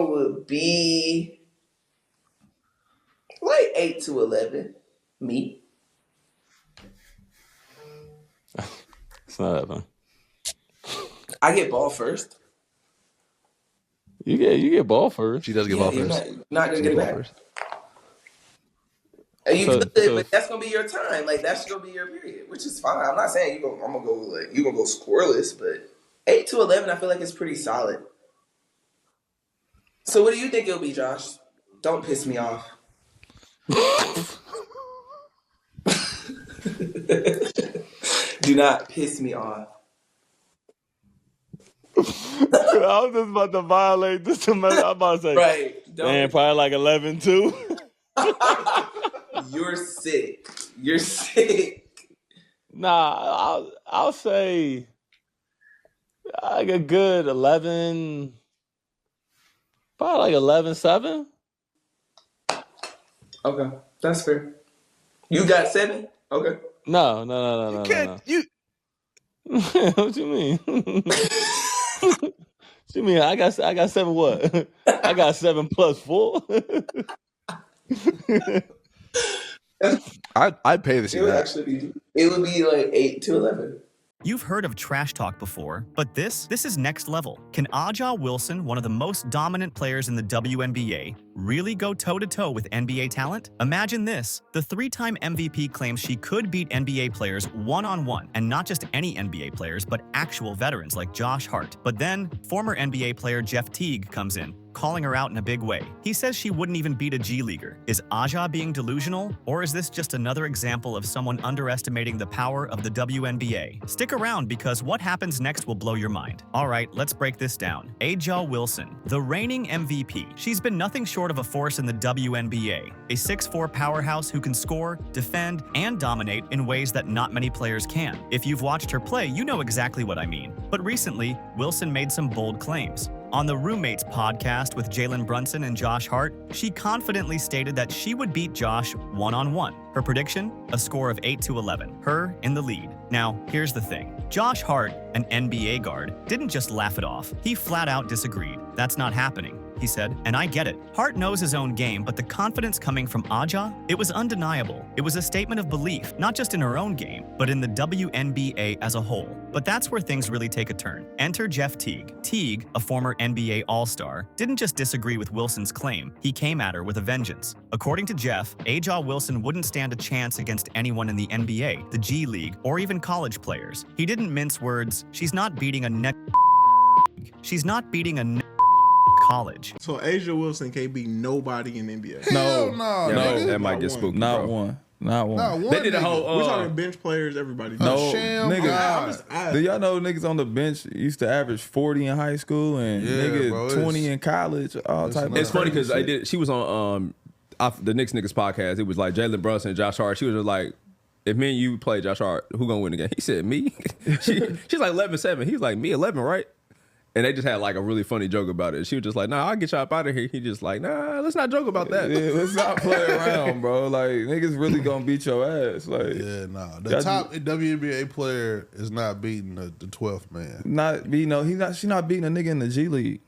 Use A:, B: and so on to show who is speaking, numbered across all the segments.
A: one would be like 8 to 11. Me.
B: It's not that fun.
A: I get ball first.
B: You get ball first.
C: She does get ball first.
A: Not gonna get it back. And you could, but that's gonna be your time. Like that's gonna be your period, which is fine. I'm not saying you're gonna go scoreless, but 8 to 11, I feel like it's pretty solid. So what do you think it'll be, Josh? Don't piss me off. Do not piss me off.
B: I was just about to violate this. I'm about to say,
A: right?
B: Man, probably like 11 too.
A: You're sick. You're sick.
B: Nah, I'll say like a good 11, probably like 11-7.
A: Okay, that's fair. You got 7? Okay.
B: No.
C: You
B: What you mean? What you mean? I got 7 what? I got 7 plus 4.
C: I'd pay to see that.
A: It would be like 8 to 11.
D: You've heard of trash talk before, but this is next level. Can Aja Wilson, one of the most dominant players in the WNBA, really go toe-to-toe with NBA talent? Imagine this. The 3-time MVP claims she could beat NBA players one-on-one, and not just any NBA players, but actual veterans like Josh Hart. But then, former NBA player Jeff Teague comes in, calling her out in a big way. He says she wouldn't even beat a G Leaguer. Is Aja being delusional, or is this just another example of someone underestimating the power of the WNBA? Stick around because what happens next will blow your mind. All right, let's break this down. Aja Wilson, the reigning MVP. She's been nothing short of a force in the WNBA, a 6'4" powerhouse who can score, defend, and dominate in ways that not many players can. If you've watched her play, you know exactly what I mean. But recently, Wilson made some bold claims. On the Roommates podcast with Jalen Brunson and Josh Hart, she confidently stated that she would beat Josh one-on-one. Her prediction? A score of 8 to 11. Her in the lead. Now, here's the thing. Josh Hart, an NBA guard, didn't just laugh it off. He flat out disagreed. That's not happening, he said, and I get it. Hart knows his own game, but the confidence coming from Aja, it was undeniable. It was a statement of belief, not just in her own game, but in the WNBA as a whole. But that's where things really take a turn. Enter Jeff Teague. Teague, a former NBA All-Star, didn't just disagree with Wilson's claim, he came at her with a vengeance. According to Jeff, Aja Wilson wouldn't stand a chance against anyone in the NBA, the G League, or even college players. He didn't mince words. She's not beating a net. She's not beating a college.
E: So Aja Wilson can't beat nobody in the NBA.
F: No,
G: that might get spooky.
F: Not one.
G: They did a whole.
E: We're talking bench players. Everybody.
F: No,
E: Sham,
F: nigga. Do y'all know niggas on the bench used to average 40 in high school and nigga 20 in college? All type.
G: It's funny because I did. She was on the Knicks Niggas podcast. It was like Jalen Brunson and Josh Hart. She was just like, if me and you play Josh Hart, who gonna win the game? He said me. She's like 11-7. He was like me 11, right? And they just had like a really funny joke about it. She was just like, nah, I'll get y'all up out of here. He just like, nah, let's not joke about that.
F: Yeah, let's not play around, bro. Like, niggas really gonna beat your ass. Like,
H: yeah, nah. The top WNBA player is not beating the 12th man.
F: She's not beating a nigga in the G League.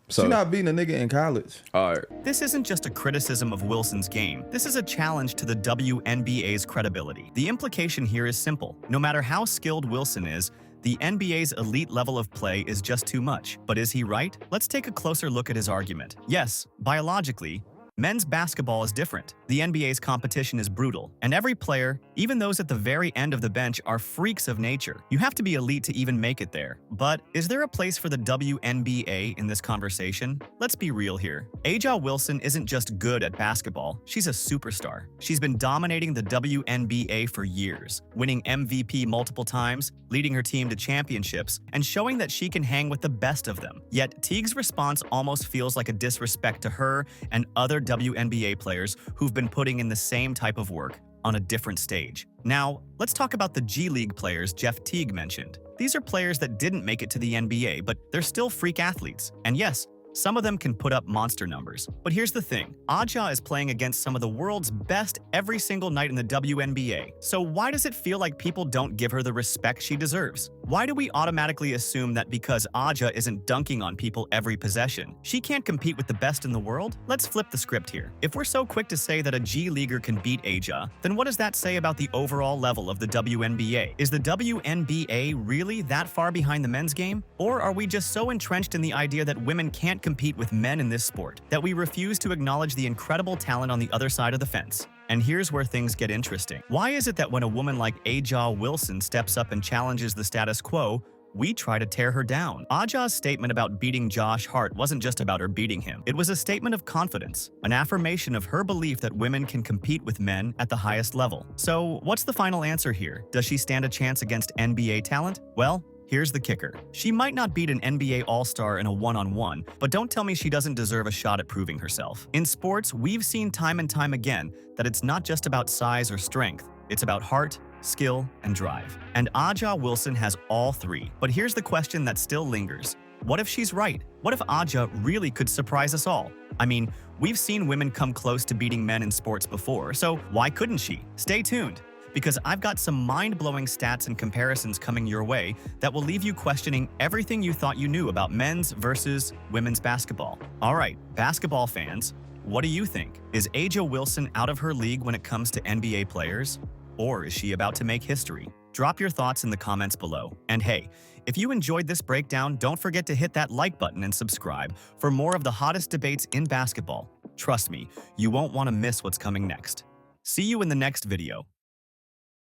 F: She's not beating a nigga in college.
G: All right.
D: This isn't just a criticism of Wilson's game. This is a challenge to the WNBA's credibility. The implication here is simple. No matter how skilled Wilson is, the NBA's elite level of play is just too much. But is he right? Let's take a closer look at his argument. Yes, biologically, men's basketball is different. The NBA's competition is brutal, and every player, even those at the very end of the bench, are freaks of nature. You have to be elite to even make it there. But is there a place for the WNBA in this conversation? Let's be real here. Aja Wilson isn't just good at basketball, she's a superstar. She's been dominating the WNBA for years, winning MVP multiple times, leading her team to championships, and showing that she can hang with the best of them. Yet Teague's response almost feels like a disrespect to her and other WNBA players who've been putting in the same type of work on a different stage. Now, let's talk about the G League players Jeff Teague mentioned. These are players that didn't make it to the NBA, but they're still freak athletes. And yes, Some of them can put up monster numbers. But here's the thing, Aja is playing against some of the world's best every single night in the WNBA. So why does it feel like people don't give her the respect she deserves? Why do we automatically assume that because Aja isn't dunking on people every possession, she can't compete with the best in the world? Let's flip the script here. If we're so quick to say that a G-leaguer can beat Aja, then what does that say about the overall level of the WNBA? Is the WNBA really that far behind the men's game? Or are we just so entrenched in the idea that women can't compete with men in this sport that we refuse to acknowledge the incredible talent on the other side of the fence? And here's where things get interesting. Why is it that when a woman like Aja Wilson steps up and challenges the status quo, we try to tear her down? Aja's statement about beating Josh Hart wasn't just about her beating him. It was a statement of confidence, an affirmation of her belief that women can compete with men at the highest level. So what's the final answer here? Does she stand a chance against NBA talent? Well, here's the kicker. She might not beat an NBA All-Star in a one-on-one, but don't tell me she doesn't deserve a shot at proving herself. In sports, we've seen time and time again that it's not just about size or strength. It's about heart, skill, and drive. And Aja Wilson has all three. But here's the question that still lingers. What if she's right? What if Aja really could surprise us all? I mean, we've seen women come close to beating men in sports before, so why couldn't she? Stay tuned, because I've got some mind-blowing stats and comparisons coming your way that will leave you questioning everything you thought you knew about men's versus women's basketball. All right, basketball fans, what do you think? Is Aja Wilson out of her league when it comes to NBA players? Or is she about to make history? Drop your thoughts in the comments below. And hey, if you enjoyed this breakdown, don't forget to hit that like button and subscribe for more of the hottest debates in basketball. Trust me, you won't want to miss what's coming next. See you in the next video.